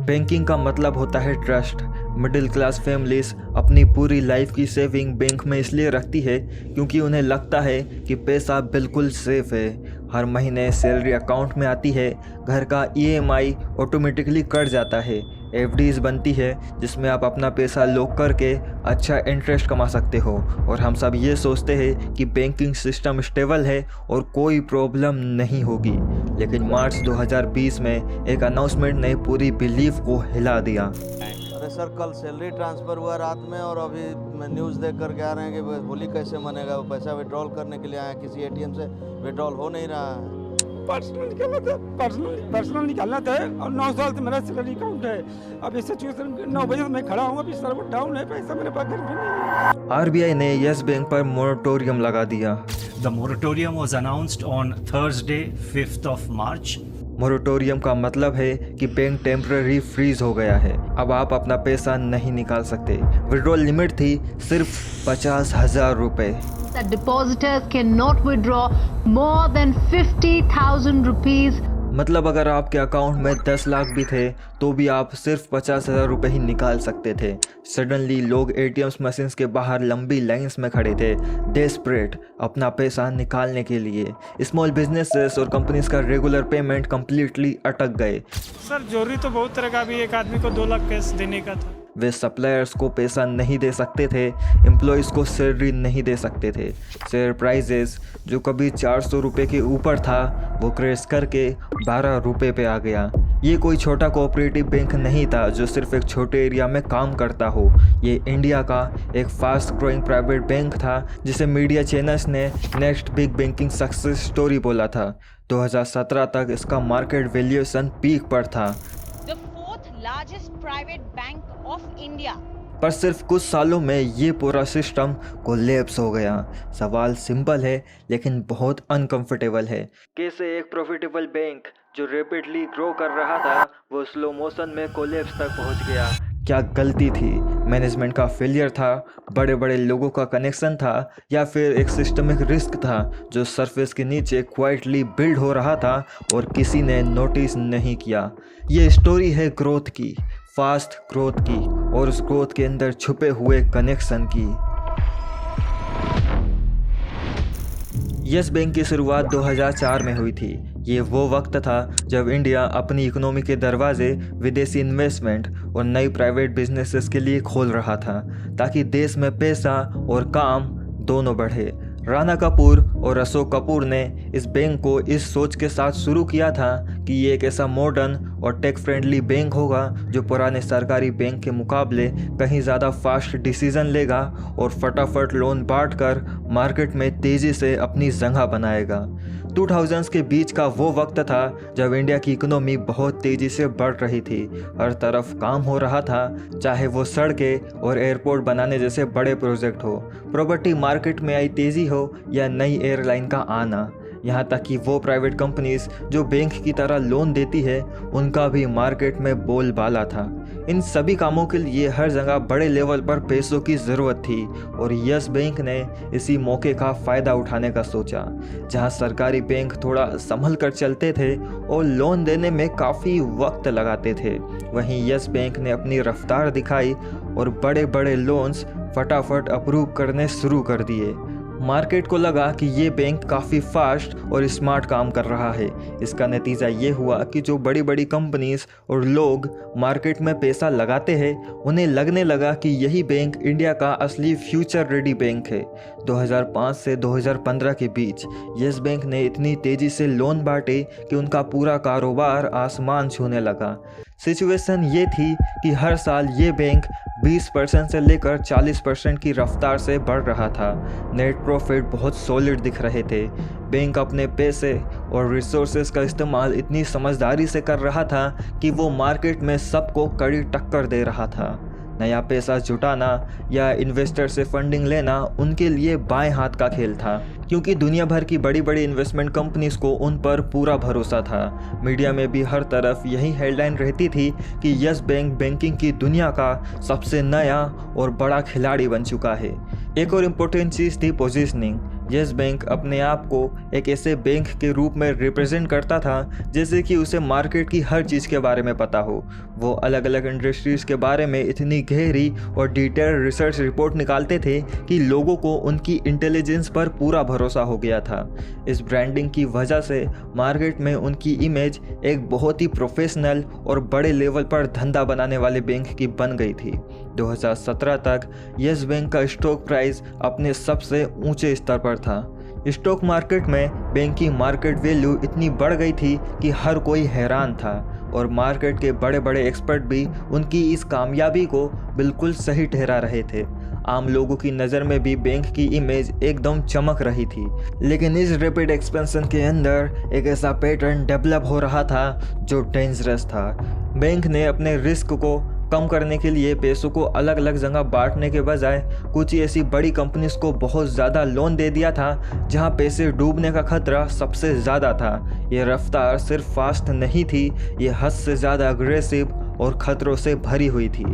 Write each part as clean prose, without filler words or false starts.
Banking का मतलब होता है ट्रस्ट। मिडिल क्लास फैमिलीज अपनी पूरी लाइफ की सेविंग बैंक में इसलिए रखती है क्योंकि उन्हें लगता है कि पैसा बिल्कुल सेफ है। हर महीने सैलरी अकाउंट में आती है, घर का ईएमआई ऑटोमेटिकली कट जाता है, एफडीज बनती है जिसमें आप अपना पैसा लॉक करके अच्छा इंटरेस्ट कमा सकते हो, और हम सब ये सोचते हैं कि बैंकिंग सिस्टम स्टेबल है और कोई प्रॉब्लम नहीं होगी। लेकिन मार्च 2020 में एक अनाउंसमेंट ने पूरी बिलीफ को हिला दिया। अरे सर, कल सैलरी ट्रांसफ़र हुआ रात में और अभी मैं न्यूज़ देख कर के आ रहे हैं कि होली कैसे मनेगा। वो पैसा विड्रॉल करने के लिए आए हैं, किसी एटीएम से विड्रॉल हो नहीं रहा है। पर्सनल निकालना था और 9 साल से मेरा सैलरी अकाउंट है। अब इस सिचुएशन 9 बजे मैं खड़ा हूँ, अभी सर्वर डाउन है, पैसा मेरे पास घर पे नहीं है। आरबीआई ने यस बैंक पर मोरेटोरियम लगा दिया। The moratorium was announced on Thursday, 5th of March. Moratorium का मतलब है कि बैंक टेम्पररी फ्रीज हो गया है। अब आप अपना पैसा नहीं निकाल सकते। विड्रॉल लिमिट थी सिर्फ 50,000 रुपये। That depositors cannot withdraw more than 50,000 rupees. मतलब अगर आपके अकाउंट में 10 लाख भी थे तो भी आप सिर्फ 50,000 रुपये ही निकाल सकते थे। सडनली लोग एटीएम मशीन्स के बाहर लंबी लाइंस में खड़े थे, डेस्परेट अपना पैसा निकालने के लिए। स्मॉल बिजनेसेस और कंपनीज का रेगुलर पेमेंट कम्प्लीटली अटक गए। सर जोरी तो बहुत तरह का, भी एक आदमी को 2 लाख कैश देने का था। वे सप्लायर्स को पैसा नहीं दे सकते थे, एम्प्लॉयज़ को सैलरी नहीं दे सकते थे। शेयर प्राइजेस जो कभी 400 रुपये के ऊपर था वो क्रैश करके 12 रुपये पे आ गया। ये कोई छोटा कोऑपरेटिव बैंक नहीं था जो सिर्फ एक छोटे एरिया में काम करता हो। ये इंडिया का एक फास्ट ग्रोइंग प्राइवेट बैंक था जिसे मीडिया चैनल्स ने next big banking success story बोला था। 2017 तक इसका मार्केट वैल्यूएशन पीक पर था। The fourth largest private bank of India. पर सिर्फ कुछ सालों में ये पूरा सिस्टम कोलैप्स हो गया। सवाल सिंपल है लेकिन बहुत अनकंफर्टेबल है। कैसे एक प्रॉफिटेबल बैंक जो रैपिडली ग्रो कर रहा था वो स्लो मोशन में कोलैप्स तक पहुंच गया? क्या गलती थी? मैनेजमेंट का फेलियर था, बड़े बड़े लोगों का कनेक्शन था, या फिर एक सिस्टमिक रिस्क था जो सरफेस के नीचे क्वाइटली बिल्ड हो रहा था और किसी ने नोटिस नहीं किया? ये स्टोरी है ग्रोथ की, फास्ट ग्रोथ की, और उस ग्रोथ के अंदर छुपे हुए कनेक्शन की। यस बैंक की शुरुआत 2004 में हुई थी। ये वो वक्त था जब इंडिया अपनी इकोनॉमी के दरवाजे विदेशी इन्वेस्टमेंट और नई प्राइवेट बिजनेसेस के लिए खोल रहा था ताकि देश में पैसा और काम दोनों बढ़े। राणा कपूर और अशोक कपूर ने इस बैंक को इस सोच के साथ शुरू किया था कि ये एक ऐसा मॉडर्न और टेक फ्रेंडली बैंक होगा जो पुराने सरकारी बैंक के मुकाबले कहीं ज़्यादा फास्ट डिसीजन लेगा और फटाफट लोन बांटकर मार्केट में तेज़ी से अपनी जगह बनाएगा। 2000s के बीच का वो वक्त था जब इंडिया की इकोनॉमी बहुत तेज़ी से बढ़ रही थी। हर तरफ काम हो रहा था, चाहे वो सड़कें और एयरपोर्ट बनाने जैसे बड़े प्रोजेक्ट हो, प्रॉपर्टी मार्केट में आई तेज़ी हो या नई एयरलाइन का आना। यहाँ तक कि वो प्राइवेट कंपनीज जो बैंक की तरह लोन देती है उनका भी मार्केट में बोलबाला था। इन सभी कामों के लिए हर जगह बड़े लेवल पर पैसों की ज़रूरत थी और यस बैंक ने इसी मौके का फ़ायदा उठाने का सोचा। जहाँ सरकारी बैंक थोड़ा संभल कर चलते थे और लोन देने में काफ़ी वक्त लगाते थे, वहीं यस बैंक ने अपनी रफ्तार दिखाई और बड़े बड़े लोन्स फटाफट अप्रूव करने शुरू कर दिए। मार्केट को लगा कि ये बैंक काफ़ी फास्ट और स्मार्ट काम कर रहा है। इसका नतीजा ये हुआ कि जो बड़ी बड़ी कंपनीज और लोग मार्केट में पैसा लगाते हैं उन्हें लगने लगा कि यही बैंक इंडिया का असली फ्यूचर रेडी बैंक है। 2005 से 2015 के बीच यस बैंक ने इतनी तेज़ी से लोन बांटे कि उनका पूरा कारोबार आसमान छूने लगा। सिचुएशन ये थी कि हर साल ये बैंक 20% से लेकर 40% की रफ्तार से बढ़ रहा था। नेट प्रॉफिट बहुत सॉलिड दिख रहे थे। बैंक अपने पैसे और रिसोर्सेज का इस्तेमाल इतनी समझदारी से कर रहा था कि वो मार्केट में सबको कड़ी टक्कर दे रहा था। नया पैसा जुटाना या इन्वेस्टर से फंडिंग लेना उनके लिए बाएं हाथ का खेल था, क्योंकि दुनिया भर की बड़ी बड़ी इन्वेस्टमेंट कंपनीज को उन पर पूरा भरोसा था। मीडिया में भी हर तरफ यही हेडलाइन रहती थी कि यस बैंक बैंकिंग की दुनिया का सबसे नया और बड़ा खिलाड़ी बन चुका है। एक और इम्पोर्टेंट चीज़ थी पोजीशनिंग। यस बैंक अपने आप को एक ऐसे बैंक के रूप में रिप्रेजेंट करता था जैसे कि उसे मार्केट की हर चीज़ के बारे में पता हो। वो अलग अलग इंडस्ट्रीज़ के बारे में इतनी गहरी और डिटेल रिसर्च रिपोर्ट निकालते थे कि लोगों को उनकी इंटेलिजेंस पर पूरा भरोसा हो गया था। इस ब्रांडिंग की वजह से मार्केट में उनकी इमेज एक बहुत ही प्रोफेशनल और बड़े लेवल पर धंधा बनाने वाले बैंक की बन गई थी। 2017 तक यस बैंक का स्टॉक प्राइस अपने सबसे ऊंचे स्तर पर था। स्टॉक मार्केट में बैंक की मार्केट वैल्यू इतनी बढ़ गई थी कि हर कोई हैरान था और मार्केट के बड़े बड़े एक्सपर्ट भी उनकी इस कामयाबी को बिल्कुल सही ठहरा रहे थे। आम लोगों की नज़र में भी बैंक की इमेज एकदम चमक रही थी। लेकिन इस रैपिड एक्सपेंशन के अंदर एक ऐसा पैटर्न डेवलप हो रहा था जो डेंजरस था। बैंक ने अपने रिस्क को कम करने के लिए पैसों को अलग अलग जगह बांटने के बजाय कुछ ऐसी बड़ी कंपनीज को बहुत ज़्यादा लोन दे दिया था जहां पैसे डूबने का खतरा सबसे ज़्यादा था। ये रफ्तार सिर्फ फास्ट नहीं थी, ये हद से ज़्यादा अग्रेसिव और खतरों से भरी हुई थी।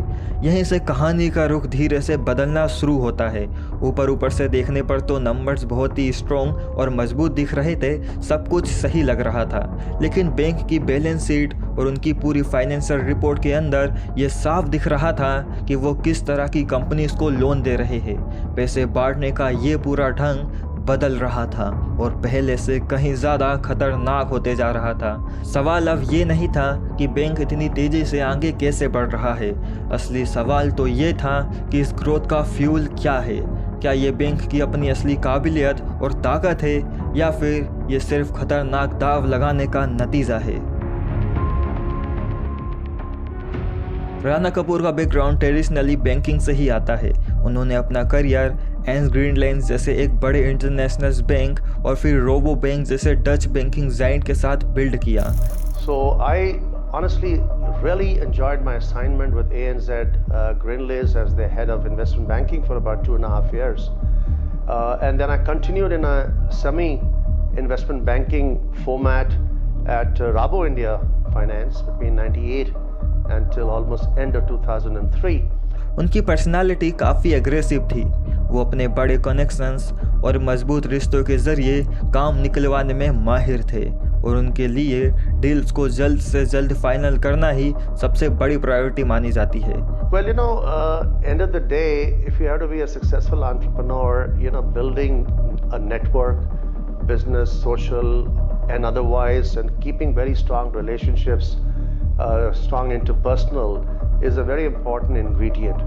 यहीं से कहानी का रुख धीरे से बदलना शुरू होता है। ऊपर से देखने पर तो नंबर्स बहुत ही स्ट्रॉन्ग और मजबूत दिख रहे थे, सब कुछ सही लग रहा था, लेकिन बैंक की बैलेंस शीट और उनकी पूरी फाइनेंशियल रिपोर्ट के अंदर ये साफ दिख रहा था कि वो किस तरह की कंपनीज को लोन दे रहे हैं। पैसे बांटने का ये पूरा ढंग बदल रहा था और पहले से कहीं ज़्यादा खतरनाक होते जा रहा था। सवाल अब ये नहीं था कि बैंक इतनी तेज़ी से आगे कैसे बढ़ रहा है, असली सवाल तो ये था कि इस ग्रोथ का फ्यूल क्या है। क्या ये बैंक की अपनी असली काबिलियत और ताकत है या फिर ये सिर्फ खतरनाक दाव लगाने का नतीजा है। राणा कपूर का बैकग्राउंड ट्रेडिशनली बैंकिंग से ही आता है। उन्होंने अपना करियर एंस ग्रीनलैंड जैसे एक बड़े इंटरनेशनल बैंक और फिर रोबो बैंक जैसे डच बैंकिंग जाइंट के साथ बिल्ड किया। So I honestly really enjoyed my assignment with ANZ Greenlays as the head of investment banking for about 2.5 years. And then I continued in a semi-investment banking format at Rabo India Finance between 98 until almost end of 2003. उनकी personality काफ़ी aggressive थी। वो अपने बड़े connections और मजबूत रिश्तों के ज़रिए काम निकलवाने में माहिर थे और उनके लिए डील्स को जल्द से जल्द फाइनल करना ही सबसे बड़ी प्रायोरिटी मानी जाती है। Well, end of the day, if you have to be a successful entrepreneur, building a network, business, social, and otherwise, and keeping very strong relationships, strong interpersonal, is a very important ingredient.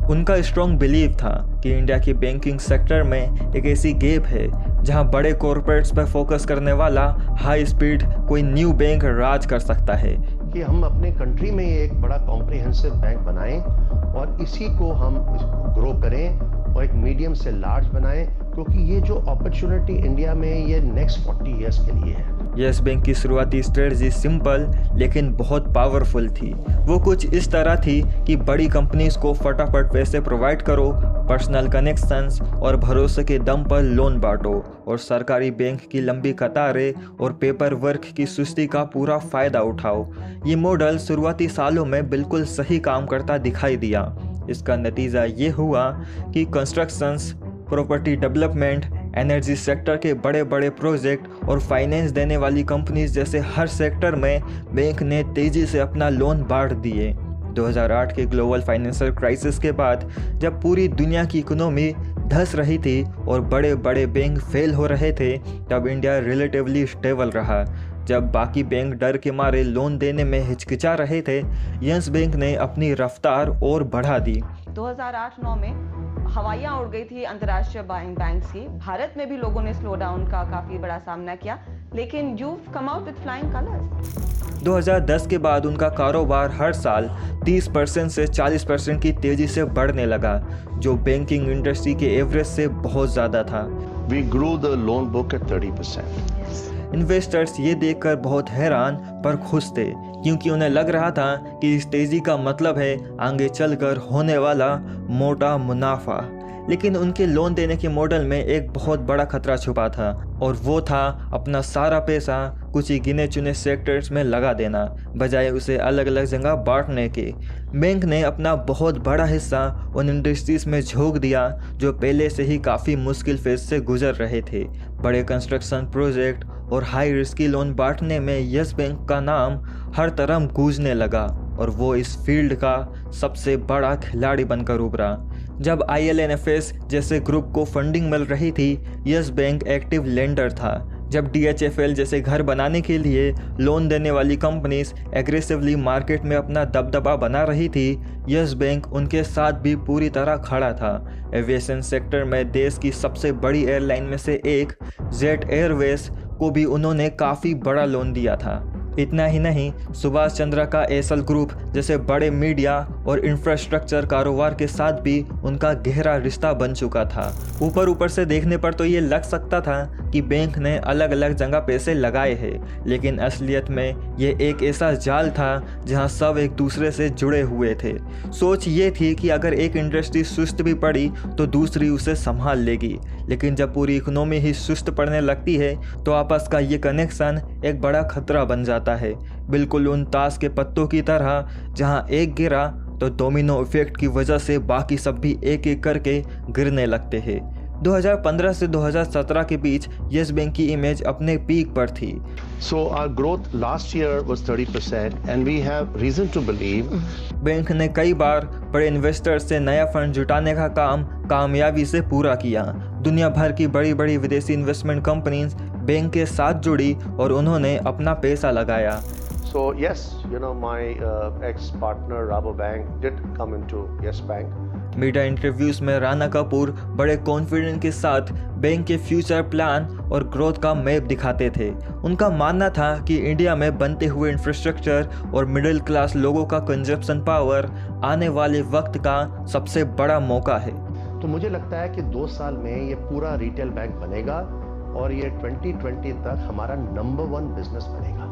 उनका strong believe था कि India की banking sector में एक ऐसी gap है जहां बड़े कॉरपोरेट्स पर फोकस करने वाला हाई स्पीड कोई न्यू बैंक राज कर सकता है। कि हम अपने कंट्री में एक बड़ा कॉम्प्रिहेंसिव बैंक बनाएं और इसी को हम ग्रो करें और एक मीडियम से लार्ज बनाएं, क्योंकि ये जो अपॉर्चुनिटी इंडिया में ये नेक्स्ट 40 इयर्स के लिए है। यस बैंक की शुरुआती स्ट्रेटजी सिंपल लेकिन बहुत पावरफुल थी। वो कुछ इस तरह थी कि बड़ी कंपनीज को फटाफट पैसे प्रोवाइड करो, पर्सनल कनेक्शंस और भरोसे के दम पर लोन बांटो और सरकारी बैंक की लंबी कतारें और पेपर वर्क की सुस्ती का पूरा फ़ायदा उठाओ। ये मॉडल शुरुआती सालों में बिल्कुल सही काम करता दिखाई दिया। इसका नतीजा ये हुआ कि constructions, property development, energy sector के बड़े बड़े प्रोजेक्ट और फाइनेंस देने वाली कंपनीज जैसे हर सेक्टर में बैंक ने तेज़ी से अपना लोन बांट दिए। 2008 के ग्लोबल फाइनेंशियल क्राइसिस के बाद जब पूरी दुनिया की इकोनॉमी धंस रही थी और बड़े बड़े बैंक फेल हो रहे थे, तब इंडिया रिलेटिवली स्टेबल रहा। जब बाकी बैंक डर के मारे लोन देने में हिचकिचा रहे थे, यस बैंक ने अपनी रफ्तार और बढ़ा दी। 2008-9 में हवाइयाँ उड़ गई थी अंतर्राष्ट्रीय बैंक्स की। भारत में भी लोगों ने स्लो डाउन का काफ़ी बड़ा सामना किया, लेकिन you come out with flying colours. 2010 के बाद उनका कारोबार हर साल 30% से 40% की तेज़ी से बढ़ने लगा, जो बैंकिंग इंडस्ट्री के एवरेज से बहुत ज़्यादा था। We grew the loan book at 30%. Investors ये देखकर बहुत हैरान पर खुश थे, क्योंकि उन्हें लग रहा था कि इस तेज़ी का मतलब है आगे चलकर होने वाला मोटा मुनाफा। लेकिन उनके लोन देने के मॉडल में एक बहुत बड़ा खतरा छुपा था, और वो था अपना सारा पैसा कुछ ही गिने चुने सेक्टर्स में लगा देना, बजाय उसे अलग अलग जगह बांटने के। बैंक ने अपना बहुत बड़ा हिस्सा उन इंडस्ट्रीज में झोंक दिया जो पहले से ही काफ़ी मुश्किल फेज से गुजर रहे थे। बड़े कंस्ट्रक्शन प्रोजेक्ट और हाई रिस्की लोन बांटने में यस बैंक का नाम हर तरफ गूंजने लगा, और वो इस फील्ड का सबसे बड़ा खिलाड़ी बनकर उभरा। जब IL&FS जैसे ग्रुप को फंडिंग मिल रही थी, यस बैंक एक्टिव लेंडर था। जब DHFL जैसे घर बनाने के लिए लोन देने वाली कंपनीज एग्रेसिवली मार्केट में अपना दबदबा बना रही थी, यस बैंक उनके साथ भी पूरी तरह खड़ा था। एविएशन सेक्टर में देश की सबसे बड़ी एयरलाइन में से एक जेट एयरवेज को भी उन्होंने काफ़ी बड़ा लोन दिया था। इतना ही नहीं, सुभाष चंद्रा का एसल ग्रुप जैसे बड़े मीडिया और इंफ्रास्ट्रक्चर कारोबार के साथ भी उनका गहरा रिश्ता बन चुका था। ऊपर से देखने पर तो ये लग सकता था कि बैंक ने अलग अलग जगह पैसे लगाए हैं, लेकिन असलियत में ये एक ऐसा जाल था जहां सब एक दूसरे से जुड़े हुए थे। सोच ये थी कि अगर एक इंडस्ट्री सुस्त भी पड़ी तो दूसरी उसे संभाल लेगी, लेकिन जब पूरी इकोनॉमी ही सुस्त पड़ने लगती है तो आपस का ये कनेक्शन एक बड़ा खतरा बन जाता है। बिल्कुल उन ताश के पत्तों की तरह, जहां एक गिरा तो डोमिनो इफेक्ट की वजह से बाकी सब भी एक एक करके गिरने लगते हैं। 2015 से 2017 के बीच यस बैंक की इमेज अपने पीक पर थी। So our growth last year was 30% and we have reason to believe bank ने कई बार बड़े इन्वेस्टर्स से नया फंड जुटाने का काम कामयाबी से पूरा किया। दुनिया भर की बड़ी बड़ी विदेशी इन्वेस्टमेंट कंपनीज बैंक के साथ जुड़ी और उन्होंने अपना पैसा लगाया। So yes, my ex-partner Rabobank did come into Yes Bank. Media interviews में राणा कपूर बड़े कॉन्फिडेंस के साथ बैंक के फ्यूचर प्लान और ग्रोथ का मैप दिखाते थे। उनका मानना था कि इंडिया में बनते हुए इंफ्रास्ट्रक्चर और मिडिल क्लास लोगों का कंजप्शन पावर आने वाले वक्त का सबसे बड़ा मौका है। तो मुझे लगता है कि 2 साल में ये पूरा रिटेल बैंक बनेगा और ये 2020 तक हमारा नंबर 1 बिजनेस बनेगा।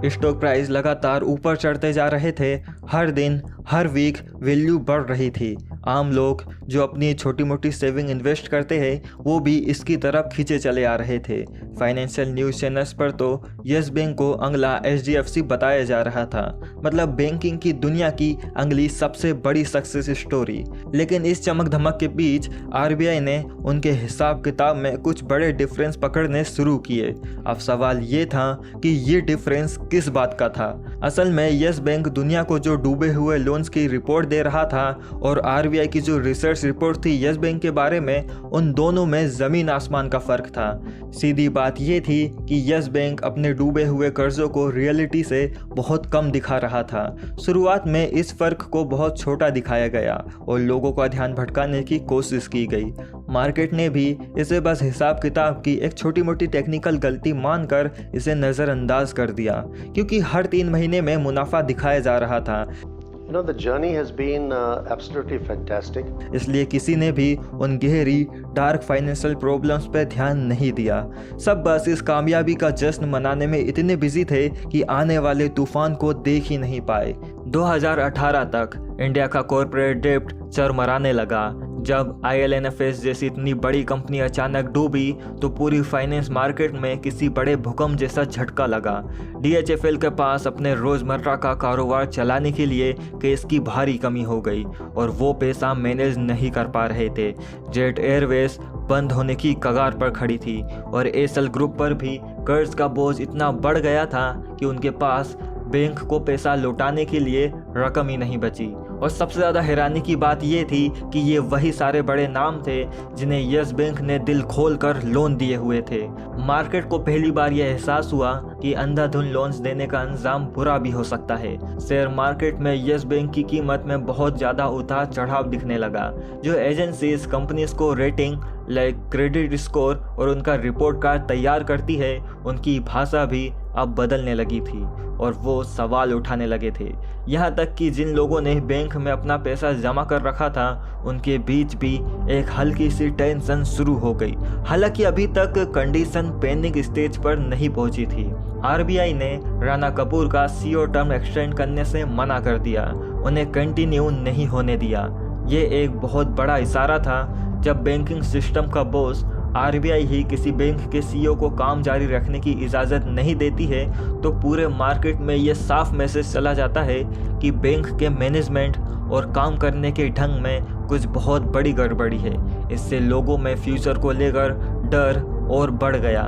स्टॉक प्राइस लगातार ऊपर चढ़ते जा रहे थे। हर दिन हर वीक वैल्यू बढ़ रही थी। आम लोग जो अपनी छोटी मोटी सेविंग इन्वेस्ट करते हैं वो भी इसकी तरफ खींचे चले आ रहे थे। फाइनेंशियल न्यूज़ चैनल्स पर तो यस बैंक को अगला HDFC बताया जा रहा था, मतलब बैंकिंग की दुनिया की अगली सबसे बड़ी सक्सेस स्टोरी। लेकिन इस चमक धमक के बीच RBI ने उनके हिसाब किताब में कुछ बड़े डिफरेंस पकड़ने शुरू किए। अब सवाल ये था कि ये डिफरेंस किस बात का था। असल में यस बैंक दुनिया को जो डूबे हुए लोन्स की रिपोर्ट दे रहा था और RBI की जो रिसर्च रिपोर्ट थी यस बैंक के बारे में, उन दोनों में ज़मीन आसमान का फ़र्क था। सीधी बात ये थी कि यस बैंक अपने डूबे हुए कर्जों को रियलिटी से बहुत कम दिखा रहा था। शुरुआत में इस फ़र्क को बहुत छोटा दिखाया गया और लोगों का ध्यान भटकाने की कोशिश की गई। मार्केट ने भी इसे बस हिसाब किताब की एक छोटी मोटी टेक्निकल गलती मानकर इसे नज़रअंदाज कर दिया, क्योंकि हर 3 महीने में मुनाफा दिखाया जा रहा था। The journey has been absolutely fantastic. इसलिए किसी ने भी उन गहरी डार्क फाइनेंशियल प्रॉब्लम्स पर ध्यान नहीं दिया। सब बस इस कामयाबी का जश्न मनाने में इतने बिजी थे कि आने वाले तूफान को देख ही नहीं पाए। 2018 तक इंडिया का कॉर्पोरेट डेब्ट चरमराने लगा। जब IL&FS जैसी इतनी बड़ी कंपनी अचानक डूबी तो पूरी फाइनेंस मार्केट में किसी बड़े भूकंप जैसा झटका लगा। DHFL के पास अपने रोज़मर्रा का कारोबार चलाने के लिए कैश की भारी कमी हो गई और वो पैसा मैनेज नहीं कर पा रहे थे। जेट एयरवेज बंद होने की कगार पर खड़ी थी और एसल ग्रुप पर भी कर्ज का बोझ इतना बढ़ गया था कि उनके पास बैंक को पैसा लौटाने के लिए रकम ही नहीं बची। और सबसे ज़्यादा हैरानी की बात ये थी कि ये वही सारे बड़े नाम थे जिन्हें यस बैंक ने दिल खोल कर लोन दिए हुए थे। मार्केट को पहली बार यह एहसास हुआ कि अंधाधुन लोन्स देने का अंजाम बुरा भी हो सकता है। शेयर मार्केट में यस बैंक की कीमत में बहुत ज़्यादा उतार चढ़ाव दिखने लगा। जो एजेंसीज कंपनीज को रेटिंग लाइक क्रेडिट स्कोर और उनका रिपोर्ट कार्ड तैयार करती है, उनकी भाषा भी अब बदलने लगी थी और वो सवाल उठाने लगे थे। यहाँ तक कि जिन लोगों ने बैंक में अपना पैसा जमा कर रखा था उनके बीच भी एक हल्की सी टेंशन शुरू हो गई। हालांकि अभी तक कंडीशन पैनिक स्टेज पर नहीं पहुंची थी। RBI ने राणा कपूर का CEO टर्म एक्सटेंड करने से मना कर दिया, उन्हें कंटिन्यू नहीं होने दिया। ये एक बहुत बड़ा इशारा था। जब बैंकिंग सिस्टम का बॉस RBI ही किसी बैंक के CEO को काम जारी रखने की इजाज़त नहीं देती है तो पूरे मार्केट में ये साफ मैसेज चला जाता है कि बैंक के मैनेजमेंट और काम करने के ढंग में कुछ बहुत बड़ी गड़बड़ी है। इससे लोगों में फ्यूचर को लेकर डर और बढ़ गया।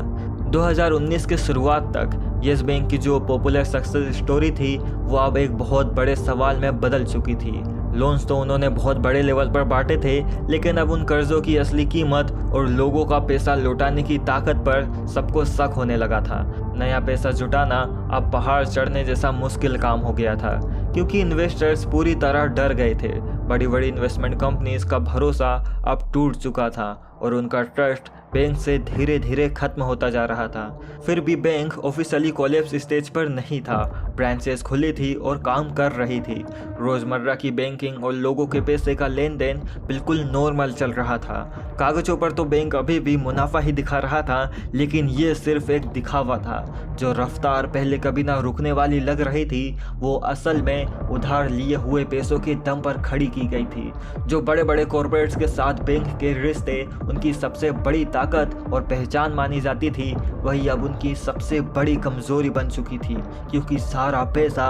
2019 के शुरुआत तक येस बैंक की जो पॉपुलर सक्सेस स्टोरी थी वो अब एक बहुत बड़े सवाल में बदल चुकी थी। लोन्स तो उन्होंने बहुत बड़े लेवल पर बांटे थे, लेकिन अब उन कर्जों की असली कीमत और लोगों का पैसा लौटाने की ताकत पर सबको शक होने लगा था। नया पैसा जुटाना अब पहाड़ चढ़ने जैसा मुश्किल काम हो गया था, क्योंकि इन्वेस्टर्स पूरी तरह डर गए थे। बड़ी बड़ी इन्वेस्टमेंट कंपनीज का भरोसा अब टूट चुका था और उनका ट्रस्ट बैंक से धीरे धीरे खत्म होता जा रहा था। फिर भी बैंक ऑफिशियली कोलैप्स स्टेज पर नहीं था। ब्रांचेस खुली थी और काम कर रही थी। रोज़मर्रा की बैंकिंग और लोगों के पैसे का लेन देन बिल्कुल नॉर्मल चल रहा था। कागज़ों पर तो बैंक अभी भी मुनाफा ही दिखा रहा था, लेकिन ये सिर्फ एक दिखावा था। जो रफ्तार पहले कभी ना रुकने वाली लग रही थी, वो असल में उधार लिए हुए पैसों के दम पर खड़ी की गई थी। जो बड़े बड़े कॉरपोरेट्स के साथ बैंक के रिश्ते उनकी सबसे बड़ी ताकत और पहचान मानी जाती थी, वही अब उनकी सबसे बड़ी कमजोरी बन चुकी थी, क्योंकि सारा पैसा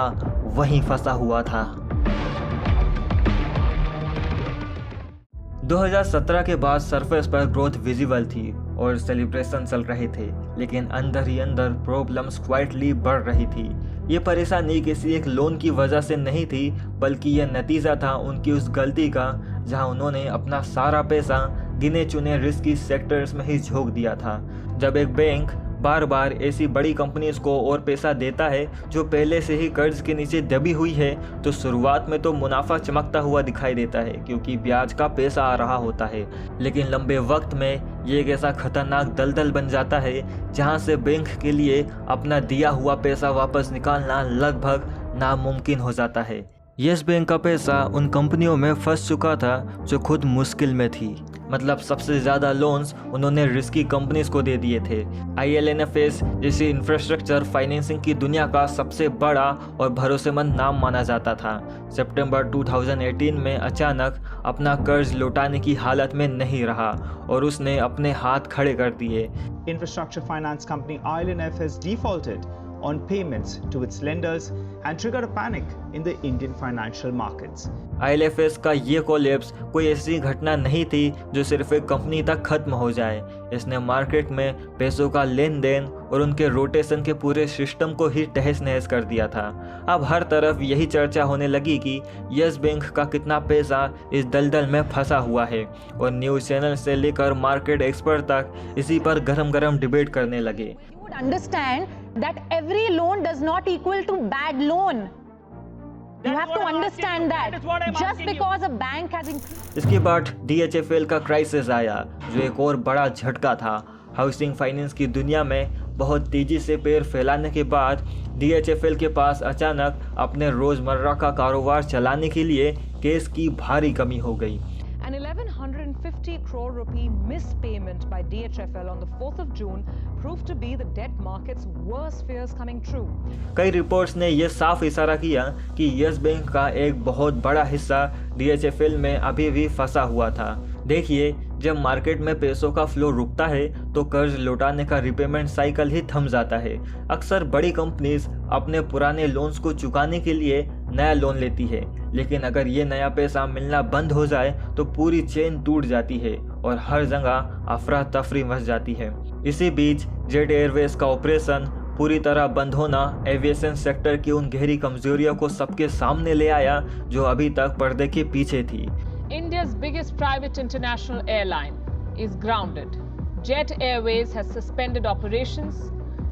वहीं फंसा हुआ था। 2017 के बाद सरफेस पर ग्रोथ विजिबल थी और सेलिब्रेशन चल रहे थे, लेकिन अंदर ही अंदर प्रॉब्लम्स क्वाइटली बढ़ रही थी। ये परेशानी किसी एक लोन की वजह से नहीं थी, बल्कि यह नतीजा था उनकी उस गलती का जहां उन्होंने अपना सारा पैसा गिने चुने रिस्की सेक्टर्स में ही झोंक दिया था। जब एक बैंक बार बार ऐसी बड़ी कंपनीज को और पैसा देता है जो पहले से ही कर्ज के नीचे दबी हुई है, तो शुरुआत में तो मुनाफा चमकता हुआ दिखाई देता है, क्योंकि ब्याज का पैसा आ रहा होता है। लेकिन लंबे वक्त में ये एक ऐसा खतरनाक दलदल बन जाता है जहां से बैंक के लिए अपना दिया हुआ पैसा वापस निकालना लगभग नामुमकिन हो जाता है। येस बैंक का पैसा उन कंपनियों में फंस चुका था जो खुद मुश्किल में थी। मतलब सबसे ज़्यादा लोन्स उन्होंने रिस्की कंपनीज को दे दिए थे। IL&FS जैसी इंफ्रास्ट्रक्चर फाइनेंसिंग की दुनिया का सबसे बड़ा और भरोसेमंद नाम माना जाता था। सितंबर 2018 में अचानक अपना कर्ज लौटाने की हालत में नहीं रहा और उसने अपने हाथ खड़े कर दिए। Infrastructure finance company IL&FS defaulted on payments to its lenders and triggered a panic in the Indian financial markets. IL&FS का ये कोलैप्स कोई ऐसी घटना नहीं थी जो सिर्फ एक कंपनी तक खत्म हो जाए। इसने मार्केट में पैसों का लेन देन और उनके रोटेशन के पूरे सिस्टम को ही तहस नहस कर दिया था। अब हर तरफ यही चर्चा होने लगी कि येस बैंक का कितना पैसा इस दलदल में फंसा हुआ है, और न्यूज़ चैनल से लेकर मार्केट एक्सपर्ट तक इसी पर गरम डिबेट करने लगे। Understand that every loan does not equal to bad loan. You have to understand that. Just because a bank has increased. इसके बाद DHFL का क्राइसिस आया, जो एक और बड़ा झटका था। हाउसिंग फाइनेंस की दुनिया में बहुत तेजी से पैर फैलाने के बाद DHFL के पास अचानक अपने रोजमर्रा का कारोबार चलाने के लिए कैश की भारी कमी हो गई। An 1150 crore rupee missed payment by DHFL on the 4th of June proved to be the debt market's worst fears coming true. कई रिपोर्ट्स ने यह साफ इशारा किया कि येस बैंक का एक बहुत बड़ा हिस्सा DHFL में अभी भी फंसा हुआ था। देखिए, जब मार्केट में पैसों का फ्लो रुकता है तो कर्ज लौटाने का रिपेमेंट साइकिल ही थम जाता है। अक्सर बड़ी कंपनीज अपने पुराने लोन्स को चुकाने के लिए नया लोन लेती है, लेकिन अगर ये नया पैसा मिलना बंद हो जाए तो पूरी चेन टूट जाती है और हर जगह अफरा तफरी मच जाती है। इसी बीच जेट एयरवेज का ऑपरेशन पूरी तरह बंद होना एविएशन सेक्टर की उन गहरी कमजोरियों को सबके सामने ले आया जो अभी तक पर्दे के पीछे थी। India's biggest private international airline is grounded. Jet Airways has suspended operations.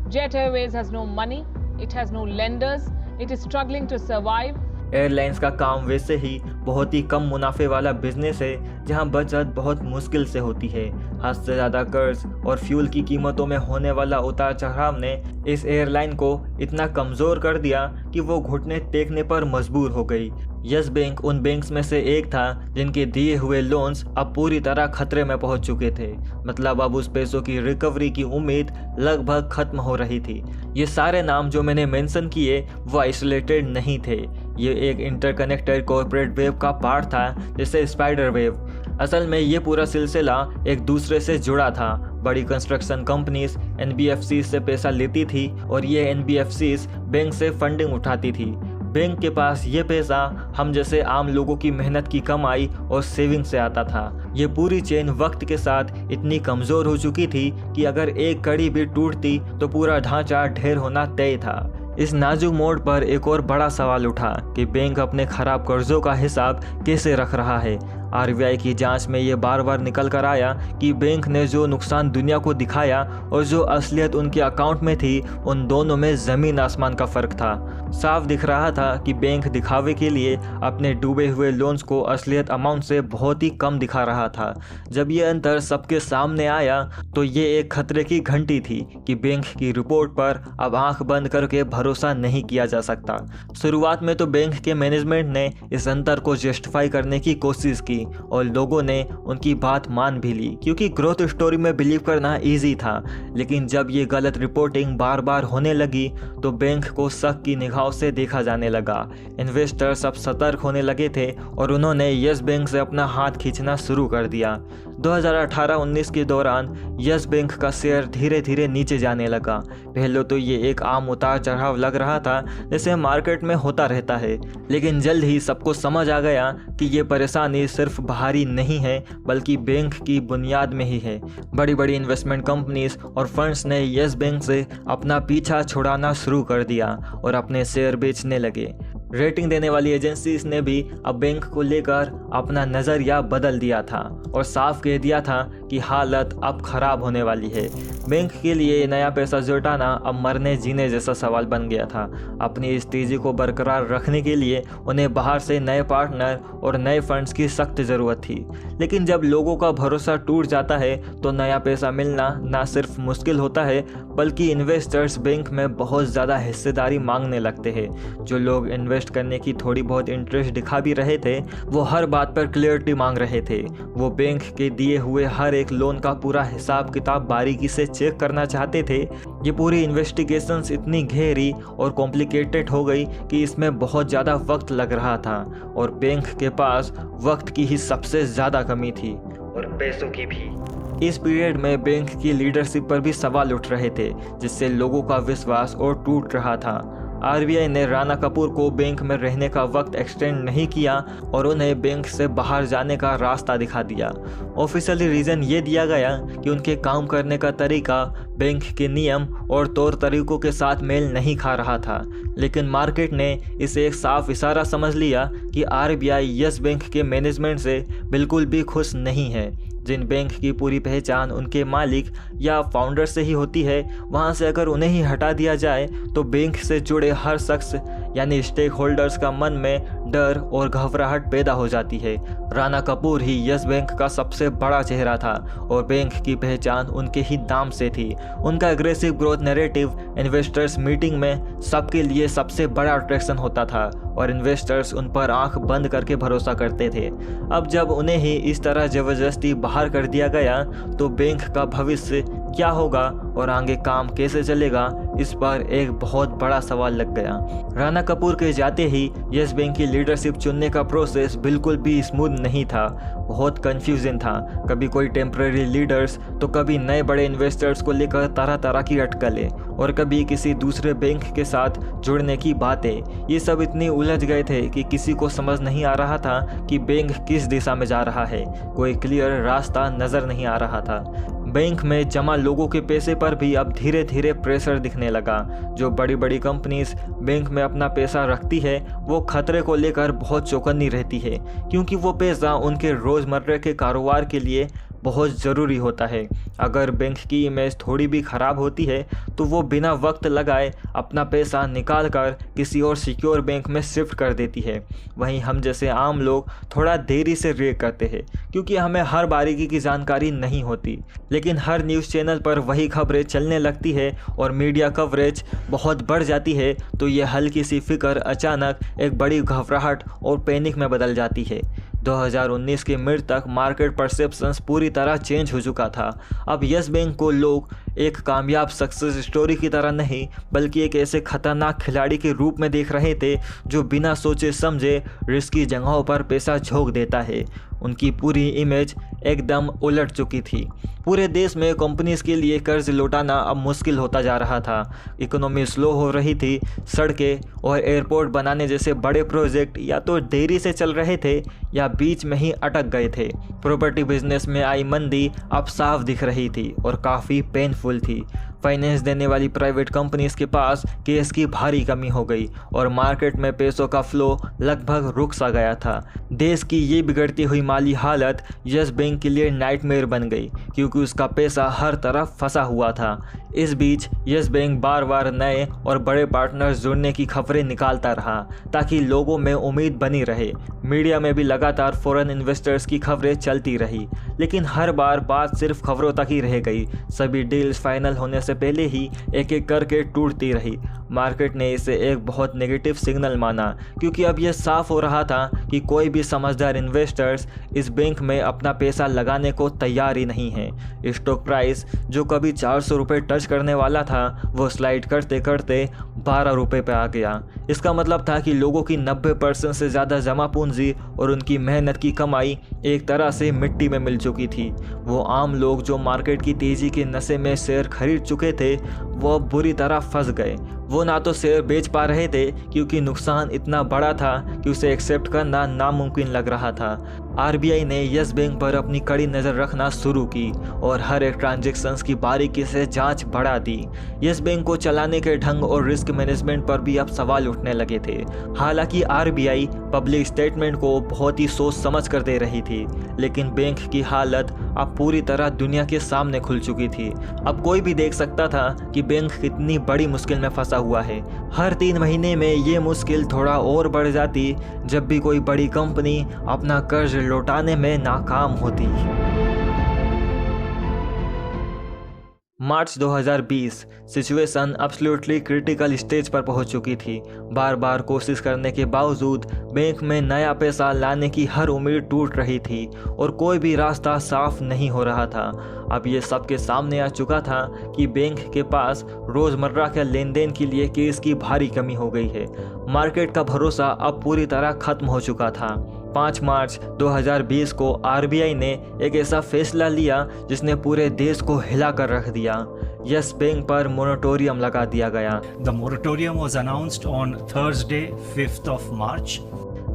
Jet Airways has no money. It has no lenders. It is struggling to survive. Airlines का काम वैसे ही बहुत ही कम मुनाफे वाला बिजनेस है, जहां बचत बहुत मुश्किल से होती है। हद से ज़्यादा कर्ज और फ्यूल की कीमतों में होने वाला उतार चढ़ाव ने इस एयरलाइन को इतना कमज़ोर कर दिया कि वो घुटने टेकने पर मजबूर हो गई। येस बैंक उन बैंक्स में से एक था जिनके दिए हुए लोन्स अब पूरी तरह खतरे में पहुंच चुके थे। मतलब अब उस पैसों की रिकवरी की उम्मीद लगभग खत्म हो रही थी। ये सारे नाम जो मैंने मेंशन किए वो आइसोलेटेड नहीं थे, ये एक इंटरकनेक्टेड कॉर्पोरेट वेव का पार्ट था, जैसे स्पाइडर वेव। असल में ये पूरा सिलसिला एक दूसरे से जुड़ा था। बड़ी कंस्ट्रक्शन कंपनीज NBFCs से पैसा लेती थी और ये NBFCs बैंक से फंडिंग उठाती थी। बैंक के पास ये पैसा हम जैसे आम लोगों की मेहनत की कमाई और सेविंग से आता था। ये पूरी चेन वक्त के साथ इतनी कमज़ोर हो चुकी थी कि अगर एक कड़ी भी टूटती तो पूरा ढांचा ढेर होना तय था। इस नाजुक मोड़ पर एक और बड़ा सवाल उठा कि बैंक अपने खराब कर्जों का हिसाब कैसे रख रहा है। आरबीआई की जांच में ये बार बार निकल कर आया कि बैंक ने जो नुकसान दुनिया को दिखाया और जो असलियत उनके अकाउंट में थी, उन दोनों में ज़मीन आसमान का फ़र्क था। साफ दिख रहा था कि बैंक दिखावे के लिए अपने डूबे हुए लोन्स को असलियत अमाउंट से बहुत ही कम दिखा रहा था। जब ये अंतर सबके सामने आया तो ये एक खतरे की घंटी थी कि बैंक की रिपोर्ट पर अब आंख बंद करके भरोसा नहीं किया जा सकता। शुरुआत में तो बैंक के मैनेजमेंट ने इस अंतर को जस्टिफाई करने की कोशिश की और लोगों ने उनकी बात मान भी ली, क्योंकि ग्रोथ स्टोरी में बिलीव करना ईजी था। लेकिन जब ये गलत रिपोर्टिंग बार बार होने लगी तो बैंक को शक की निगाहों से देखा जाने लगा। इन्वेस्टर्स अब सतर्क होने लगे थे और उन्होंने यस बैंक से अपना हाथ खींचना शुरू कर दिया। 2018-19 के दौरान यस बैंक का शेयर धीरे धीरे नीचे जाने लगा। पहले तो ये एक आम उतार चढ़ाव लग रहा था, जैसे मार्केट में होता रहता है, लेकिन जल्द ही सबको समझ आ गया कि ये परेशानी सिर्फ बाहरी नहीं है बल्कि बैंक की बुनियाद में ही है। बड़ी बड़ी इन्वेस्टमेंट कंपनीज और फंड्स ने यस बैंक से अपना पीछा छुड़ाना शुरू कर दिया और अपने शेयर बेचने लगे। रेटिंग देने वाली एजेंसीज ने भी अब बैंक को लेकर अपना नज़रिया बदल दिया था और साफ कह दिया था कि हालत अब ख़राब होने वाली है। बैंक के लिए नया पैसा जुटाना अब मरने जीने जैसा सवाल बन गया था। अपनी इस तेज़ी को बरकरार रखने के लिए उन्हें बाहर से नए पार्टनर और नए फंड्स की सख्त ज़रूरत थी। लेकिन जब लोगों का भरोसा टूट जाता है तो नया पैसा मिलना ना सिर्फ मुश्किल होता है बल्कि इन्वेस्टर्स बैंक में बहुत ज़्यादा हिस्सेदारी मांगने लगते हैं। जो लोग इन्वेस्ट करने की थोड़ी बहुत इंटरेस्ट दिखा भी रहे थे, वो हर बात पर क्लियरिटी मांग रहे थे। वो बैंक के दिए हुए हर एक लोन का पूरा हिसाब किताब बारीकी से चेक करना चाहते थे। ये पूरी इन्वेस्टिगेशंस इतनी गहरी और कॉम्प्लिकेटेड हो गई कि इसमें बहुत ज़्यादा वक्त लग रहा था और बैंक के पास वक्त की ही सबसे ज़्यादा कमी थी और पैसों की भी। इस पीरियड में बैंक की लीडरशिप पर भी सवाल उठ रहे थे, जिससे लोगों का विश्वास और टूट रहा था। आरबीआई ने राणा कपूर को बैंक में रहने का वक्त एक्सटेंड नहीं किया और उन्हें बैंक से बाहर जाने का रास्ता दिखा दिया। ऑफिशियली रीज़न ये दिया गया कि उनके काम करने का तरीका बैंक के नियम और तौर तरीकों के साथ मेल नहीं खा रहा था। लेकिन मार्केट ने इसे एक साफ इशारा समझ लिया कि आरबीआई यस बैंक के मैनेजमेंट से बिल्कुल भी खुश नहीं है। जिन बैंक की पूरी पहचान उनके मालिक या फाउंडर से ही होती है, वहां से अगर उन्हें ही हटा दिया जाए तो बैंक से जुड़े हर शख्स यानी स्टेक होल्डर्स का मन में डर और घबराहट पैदा हो जाती है। राणा कपूर ही यस बैंक का सबसे बड़ा चेहरा था और बैंक की पहचान उनके ही नाम से थी। उनका aggressive growth narrative investors meeting में सबके लिए सबसे बड़ा अट्रैक्शन होता था और इन्वेस्टर्स उन पर आंख बंद करके भरोसा करते थे। अब जब उन्हें ही इस तरह ज़बरदस्ती बाहर कर दिया गया तो बैंक का भविष्य क्या होगा और आगे काम कैसे चलेगा, इस पर एक बहुत बड़ा सवाल लग गया। राणा कपूर के जाते ही यस बैंक की लीडरशिप चुनने का प्रोसेस बिल्कुल भी स्मूथ नहीं था। बहुत कंफ्यूजन था। कभी कोई टेम्पररी लीडर्स तो कभी नए बड़े इन्वेस्टर्स को लेकर तरह तरह की अटकलें और कभी किसी दूसरे बैंक के साथ जुड़ने की बातें। ये सब इतनी उलझ गए थे कि किसी को समझ नहीं आ रहा था कि बैंक किस दिशा में जा रहा है। कोई क्लियर रास्ता नज़र नहीं आ रहा था। बैंक में जमा लोगों के पैसे पर भी अब धीरे धीरे प्रेशर दिखने लगा। जो बड़ी बड़ी कंपनीज बैंक में अपना पैसा रखती है वो खतरे को लेकर बहुत चौकन्नी रहती है, क्योंकि वो पैसा उनके रोज़मर्रा के कारोबार के लिए बहुत ज़रूरी होता है। अगर बैंक की इमेज थोड़ी भी ख़राब होती है तो वो बिना वक्त लगाए अपना पैसा निकाल कर किसी और सिक्योर बैंक में शिफ्ट कर देती है। वहीं हम जैसे आम लोग थोड़ा देरी से रिएक्ट करते हैं, क्योंकि हमें हर बारीकी की जानकारी नहीं होती। लेकिन हर न्यूज़ चैनल पर वही खबरें चलने लगती है और मीडिया कवरेज बहुत बढ़ जाती है तो ये हल्की सी फिक्र अचानक एक बड़ी घबराहट और पैनिक में बदल जाती है। 2019 के मिड तक मार्केट परसेप्शंस पूरी तरह चेंज हो चुका था। अब यस बैंक को लोग एक कामयाब सक्सेस स्टोरी की तरह नहीं बल्कि एक ऐसे खतरनाक खिलाड़ी के रूप में देख रहे थे जो बिना सोचे समझे रिस्की जगहों पर पैसा झोंक देता है। उनकी पूरी इमेज एकदम उलट चुकी थी। पूरे देश में कंपनीज के लिए कर्ज लौटाना अब मुश्किल होता जा रहा था। इकोनॉमी स्लो हो रही थी। सड़कें और एयरपोर्ट बनाने जैसे बड़े प्रोजेक्ट या तो देरी से चल रहे थे या बीच में ही अटक गए थे। प्रॉपर्टी बिजनेस में आई मंदी अब साफ दिख रही थी और काफ़ी पेनफुल थी। फाइनेंस देने वाली प्राइवेट कंपनीज के पास कैश की भारी कमी हो गई और मार्केट में पैसों का फ्लो लगभग रुक सा गया था। देश की ये बिगड़ती हुई माली हालत यस बैंक के लिए नाइटमेयर बन गई क्योंकि उसका पैसा हर तरफ फंसा हुआ था। इस बीच यस बैंक बार बार नए और बड़े पार्टनर्स जुड़ने की खबरें निकालता रहा ताकि लोगों में उम्मीद बनी रहे। मीडिया में भी लगातार फॉरेन इन्वेस्टर्स की खबरें चलती रही, लेकिन हर बार बात सिर्फ खबरों तक ही रह गई। सभी डील्स फाइनल होने से पहले ही एक एक करके टूटती रही। मार्केट ने इसे एक बहुत नेगेटिव सिग्नल माना क्योंकि अब यह साफ हो रहा था कि कोई भी समझदार इन्वेस्टर्स इस बैंक में अपना पैसा लगाने को तैयार ही नहीं है। स्टॉक प्राइस जो कभी 400 रुपये टच करने वाला था वो स्लाइड करते करते 12 रुपये पे आ गया। इसका मतलब था कि लोगों की 90% से ज़्यादा जमा पूंजी और उनकी मेहनत की कमाई एक तरह से मिट्टी में मिल चुकी थी। वो आम लोग जो मार्केट की तेज़ी के नशे में शेयर खरीद चुके थे वो अब बुरी तरह फंस गए। वो ना तो शेयर बेच पा रहे थे क्योंकि नुकसान इतना बड़ा था कि उसे एक्सेप्ट करना नामुमकिन लग रहा था। आरबीआई ने यस बैंक पर अपनी कड़ी नज़र रखना शुरू की और हर एक ट्रांजैक्शंस की बारीकी से जांच बढ़ा दी। यस बैंक को चलाने के ढंग और रिस्क मैनेजमेंट पर भी अब सवाल उठने लगे थे। हालांकि आरबीआई पब्लिक स्टेटमेंट को बहुत ही सोच समझ कर दे रही थी, लेकिन बैंक की हालत अब पूरी तरह दुनिया के सामने खुल चुकी थी। अब कोई भी देख सकता था कि बैंक कितनी बड़ी मुश्किल में फंसा हुआ है। हर 3 महीने में ये मुश्किल थोड़ा और बढ़ जाती जब भी कोई बड़ी कंपनी अपना कर्ज लौटाने में नाकाम होती। मार्च 2020 सिचुएशन एब्सोल्युटली क्रिटिकल स्टेज पर पहुंच चुकी थी। बार बार कोशिश करने के बावजूद बैंक में नया पैसा लाने की हर उम्मीद टूट रही थी और कोई भी रास्ता साफ नहीं हो रहा था। अब ये सबके सामने आ चुका था कि बैंक के पास रोज़मर्रा के लेन देन के लिए कैश की भारी कमी हो गई है। मार्केट का भरोसा अब पूरी तरह खत्म हो चुका था। 5 मार्च 2020 को आरबीआई ने एक ऐसा फैसला लिया जिसने पूरे देश को हिला कर रख दिया। यस बैंक पर मोरेटोरियम लगा दिया गया। The moratorium was announced on Thursday, 5th of March.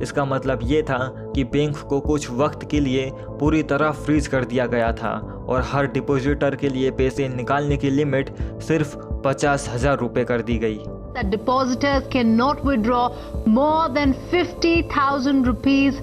इसका मतलब ये था कि बैंक को कुछ वक्त के लिए पूरी तरह फ्रीज कर दिया गया था और हर डिपॉजिटर के लिए पैसे निकालने की लिमिट सिर्फ 50,000 रुपये कर दी गई। That depositors cannot withdraw more than 50,000 rupees.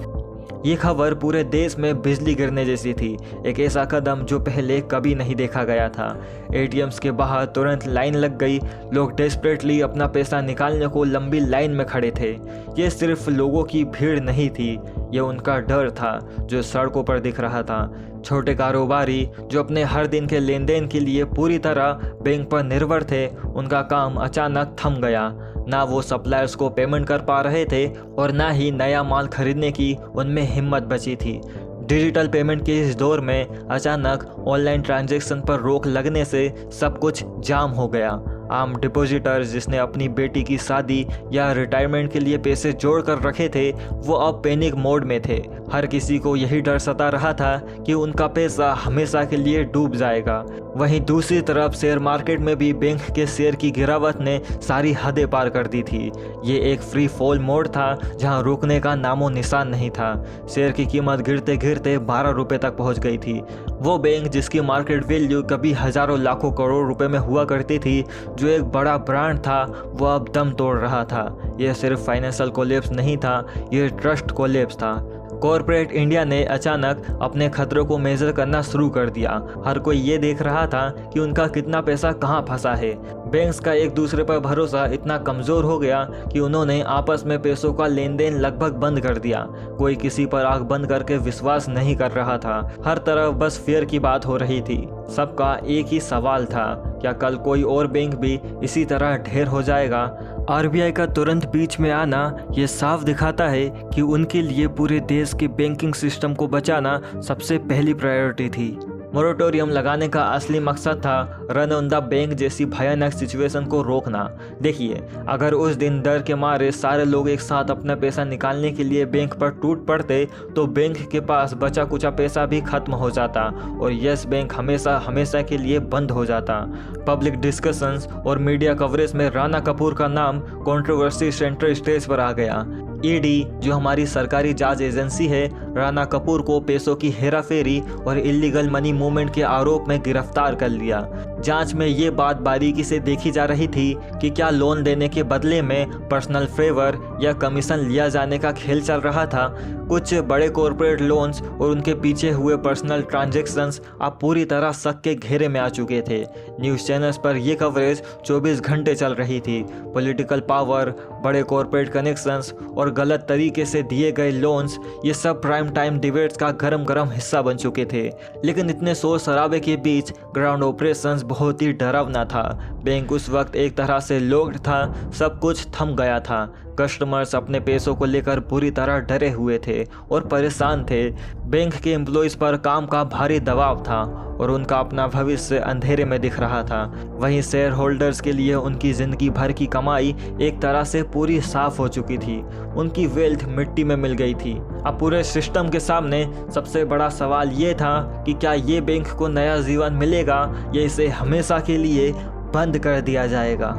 ये खबर पूरे देश में बिजली गिरने जैसी थी। एक ऐसा कदम जो पहले कभी नहीं देखा गया था। एटीएम्स के बाहर तुरंत लाइन लग गई। लोग डेस्परेटली अपना पैसा निकालने को लंबी लाइन में खड़े थे। ये सिर्फ लोगों की भीड़ नहीं थी, ये उनका डर था जो सड़कों पर दिख रहा था। छोटे कारोबारी जो अपने हर दिन के लेन देन के लिए पूरी तरह बैंक पर निर्भर थे, उनका काम अचानक थम गया। ना वो सप्लायर्स को पेमेंट कर पा रहे थे और ना ही नया माल खरीदने की उनमें हिम्मत बची थी। डिजिटल पेमेंट के इस दौर में अचानक ऑनलाइन ट्रांजैक्शन पर रोक लगने से सब कुछ जाम हो गया। आम डिपॉजिटर्स जिसने अपनी बेटी की शादी या रिटायरमेंट के लिए पैसे जोड़ कर रखे थे वो अब पैनिक मोड में थे। हर किसी को यही डर सता रहा था कि उनका पैसा हमेशा के लिए डूब जाएगा। वहीं दूसरी तरफ शेयर मार्केट में भी बैंक के शेयर की गिरावट ने सारी हदें पार कर दी थी। ये एक फ्री फॉल मोड था जहां रुकने का नामो निशान नहीं था। शेयर की कीमत गिरते गिरते 12 रुपये तक पहुंच गई थी। वो बैंक जिसकी मार्केट वैल्यू कभी हजारों लाखों करोड़ रुपए में हुआ करती थी, जो एक बड़ा ब्रांड था, वो अब दम तोड़ रहा था। यह सिर्फ फाइनेंशियल कोलैप्स नहीं था, ये ट्रस्ट कोलैप्स था। कॉर्पोरेट इंडिया ने अचानक अपने खतरों को मेजर करना शुरू कर दिया। हर कोई ये देख रहा था कि उनका कितना पैसा कहाँ फंसा है। बैंक्स का एक दूसरे पर भरोसा इतना कमज़ोर हो गया कि उन्होंने आपस में पैसों का लेन देन लगभग बंद कर दिया। कोई किसी पर आंख बंद करके विश्वास नहीं कर रहा था। हर तरफ बस फेयर की बात हो रही थी। सबका एक ही सवाल था, क्या कल कोई और बैंक भी इसी तरह ढेर हो जाएगा? आरबीआई का तुरंत बीच में आना ये साफ दिखाता है कि उनके लिए पूरे देश के बैंकिंग सिस्टम को बचाना सबसे पहली प्रायोरिटी थी। मोरेटोरियम लगाने का असली मकसद था रन ऑन द बैंक जैसी भयानक सिचुएशन को रोकना। देखिए, अगर उस दिन डर के मारे सारे लोग एक साथ अपना पैसा निकालने के लिए बैंक पर टूट पड़ते तो बैंक के पास बचा कुचा पैसा भी खत्म हो जाता और यस बैंक हमेशा हमेशा के लिए बंद हो जाता। पब्लिक डिस्कशंस और मीडिया कवरेज में राणा कपूर का नाम कंट्रोवर्सी सेंटर स्टेज पर आ गया। ईडी, जो हमारी सरकारी जांच एजेंसी है, राणा कपूर को पैसों की हेराफेरी और इलीगल मनी मूवमेंट के आरोप में गिरफ्तार कर लिया। जांच में ये बात बारीकी से देखी जा रही थी कि क्या लोन देने के बदले में पर्सनल फेवर या कमीशन लिया जाने का खेल चल रहा था। कुछ बड़े कॉरपोरेट लोन्स और उनके पीछे हुए पर्सनल ट्रांजैक्शंस अब पूरी तरह शक के घेरे में आ चुके थे। न्यूज़ चैनल्स पर यह कवरेज 24 घंटे चल रही थी। पॉलिटिकल पावर, बड़े कॉरपोरेट कनेक्शंस और गलत तरीके से दिए गए लोन्स, ये सब प्राइम टाइम डिबेट्स का गरम हिस्सा बन चुके थे। लेकिन इतने शोर शराबे के बीच ग्राउंड ऑपरेशंस बहुत ही डरावना था। बैंक उस वक्त एक तरह से लॉक्ड था, सब कुछ थम गया था। कस्टमर्स अपने पैसों को लेकर पूरी तरह डरे हुए थे और परेशान थे। बैंक के एम्प्लॉयज़ पर काम का भारी दबाव था और उनका अपना भविष्य अंधेरे में दिख रहा था। वहीं शेयर होल्डर्स के लिए उनकी ज़िंदगी भर की कमाई एक तरह से पूरी साफ हो चुकी थी। उनकी वेल्थ मिट्टी में मिल गई थी। अब पूरे सिस्टम के सामने सबसे बड़ा सवाल ये था कि क्या ये बैंक को नया जीवन मिलेगा या इसे हमेशा के लिए बंद कर दिया जाएगा।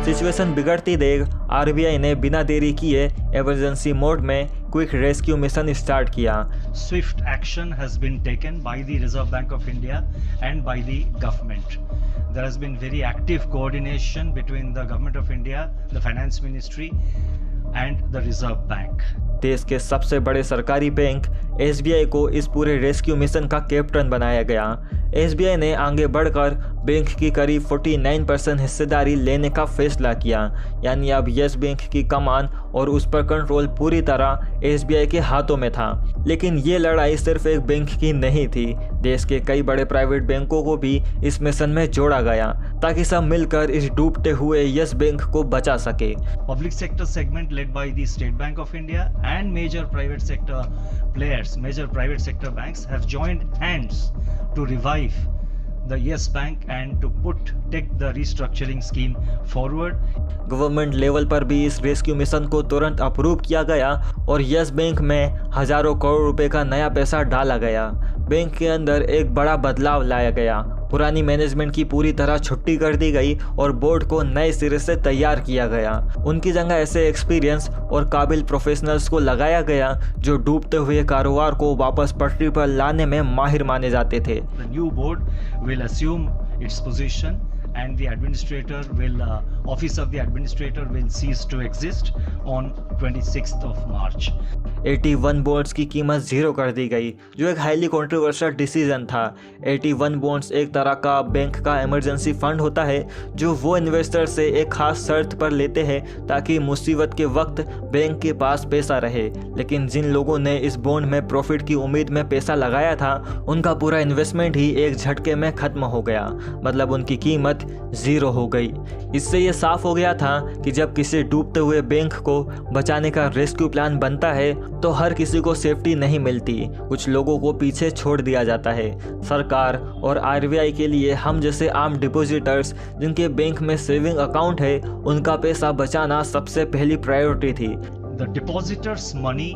सिचुएशन बिगड़ती देख आरबीआई ने बिना देरी किए इमरजेंसी मोड में क्विक रेस्क्यू मिशन स्टार्ट किया। Swift action has been taken by the Reserve Bank of India and by the government. There has been very active coordination between the Government of India, the Finance Ministry and the Reserve Bank. देश के सबसे बड़े सरकारी bank SBI को इस पूरे rescue mission का captain बनाया गया। एसबीआई ने आगे बढ़कर बैंक की करीब 49% हिस्सेदारी लेने का फैसला किया, यानी अब यस बैंक की कमान और उस पर कंट्रोल पूरी तरह एसबीआई के हाथों में था। लेकिन ये लड़ाई सिर्फ एक बैंक की नहीं थी, देश के कई बड़े प्राइवेट बैंकों को भी इस मिशन में जोड़ा गया ताकि सब मिलकर इस डूबते हुए यस बैंक को बचा सके। Public sector segment led by the State Bank of India and major private sector players, major private sector banks have joined hands to revive the Yes Bank and to take the restructuring scheme forward. Government level पर भी इस rescue mission को तुरंत approve किया गया और yes bank में हजारों करोड़ रुपए का नया पैसा डाला गया। बैंक के अंदर एक बड़ा बदलाव लाया गया। पुरानी मैनेजमेंट की पूरी तरह छुट्टी कर दी गई और बोर्ड को नए सिरे से तैयार किया गया। उनकी जगह ऐसे एक्सपीरियंस और काबिल प्रोफेशनल्स को लगाया गया जो डूबते हुए कारोबार को वापस पटरी पर लाने में माहिर माने जाते थे। The new board will assume its position and the administrator will office of the administrator will cease to exist on 26th of March. 81 bonds की कीमत जीरो कर दी गई, जो एक हाईली कंट्रोवर्शियल डिसीजन था। 81 बॉन्ड्स एक तरह का बैंक का इमरजेंसी फंड होता है जो वो इन्वेस्टर से एक खास शर्त पर लेते हैं ताकि मुसीबत के वक्त बैंक के पास पैसा रहे। लेकिन जिन लोगों ने इस बॉन्ड में प्रॉफिट की उम्मीद में पैसा लगाया था, उनका पूरा इन्वेस्टमेंट ही एक झटके में खत्म हो गया, मतलब उनकी कीमत जीरो हो गई। इससे ये साफ हो गया था कि जब किसी डूबते हुए बैंक को बचाने का रेस्क्यू प्लान बनता है तो हर किसी को सेफ्टी नहीं मिलती, कुछ लोगों को पीछे छोड़ दिया जाता है। सरकार और आरबीआई के लिए हम जैसे आम डिपॉजिटर्स जिनके बैंक में सेविंग अकाउंट है, उनका पैसा बचाना सबसे पहली प्रायोरिटी थी। The depositors' money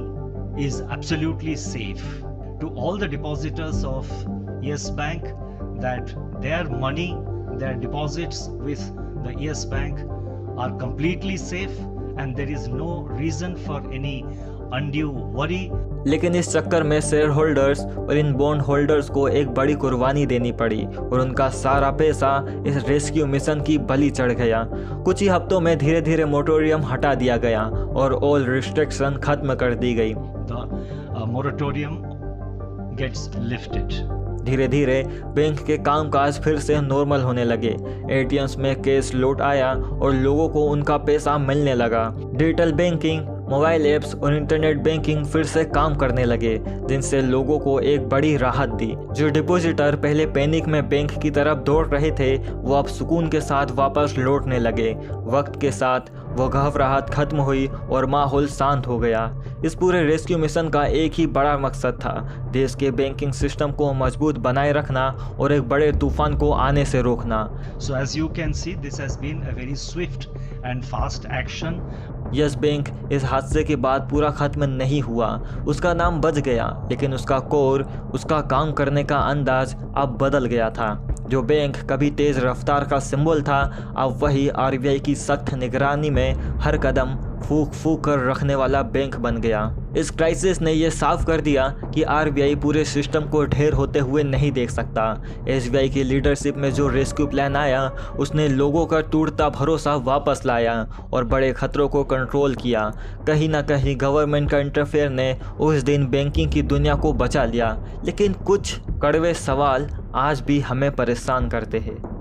is absolutely safe. To all the depositors of Yes Bank, that their money, their deposits with the Yes Bank are completely safe and there is no reason for any undue worry. लेकिन इस चक्कर में share holders और in bond holders को एक बड़ी कुर्बानी देनी पड़ी और उनका सारा पैसा इस रेस्क्यू मिशन की बलि चढ़ गया। कुछ ही हफ्तों में धीरे धीरे मोरेटोरियम हटा दिया गया और ऑल रिस्ट्रिक्शन खत्म कर दी गई। The moratorium gets lifted. धीरे धीरे बैंक के कामकाज फिर से नॉर्मल होने लगे। एटीएम्स में कैश लौट आया और लोगों को उनका पैसा मिलने लगा। डिजिटल बैंकिंग, मोबाइल ऐप्स और इंटरनेट बैंकिंग फिर से काम करने लगे, जिनसे लोगों को एक बड़ी राहत दी। जो डिपॉजिटर पहले पैनिक में बैंक की तरफ दौड़ रहे थे, वो अब सुकून के साथ वापस लौटने लगे। वक्त के साथ वो घबराहट खत्म हुई और माहौल शांत हो गया। इस पूरे रेस्क्यू मिशन का एक ही बड़ा मकसद था, देश के बैंकिंग सिस्टम को मजबूत बनाए रखना और एक बड़े तूफान को आने से रोकना। So as you can see, this has been a very swift and fast action. Yes bank इस हादसे के बाद पूरा खत्म नहीं हुआ। उसका नाम बच गया, लेकिन उसका कोर, उसका काम करने का अंदाज अब बदल गया था। जो बैंक कभी तेज रफ्तार का सिंबल था, अब वही आरबीआई की सख्त निगरानी में हर कदम फूक फूक कर रखने वाला बैंक बन गया। इस क्राइसिस ने यह साफ कर दिया कि आरबीआई पूरे सिस्टम को ढेर होते हुए नहीं देख सकता। एसबीआई की लीडरशिप में जो रेस्क्यू प्लान आया, उसने लोगों का टूटता भरोसा वापस लाया और बड़े खतरों को कंट्रोल किया। कहीं ना कहीं गवर्नमेंट का इंटरफेयर ने उस दिन बैंकिंग की दुनिया को बचा लिया, लेकिन कुछ कड़वे सवाल आज भी हमें परेशान करते हैं।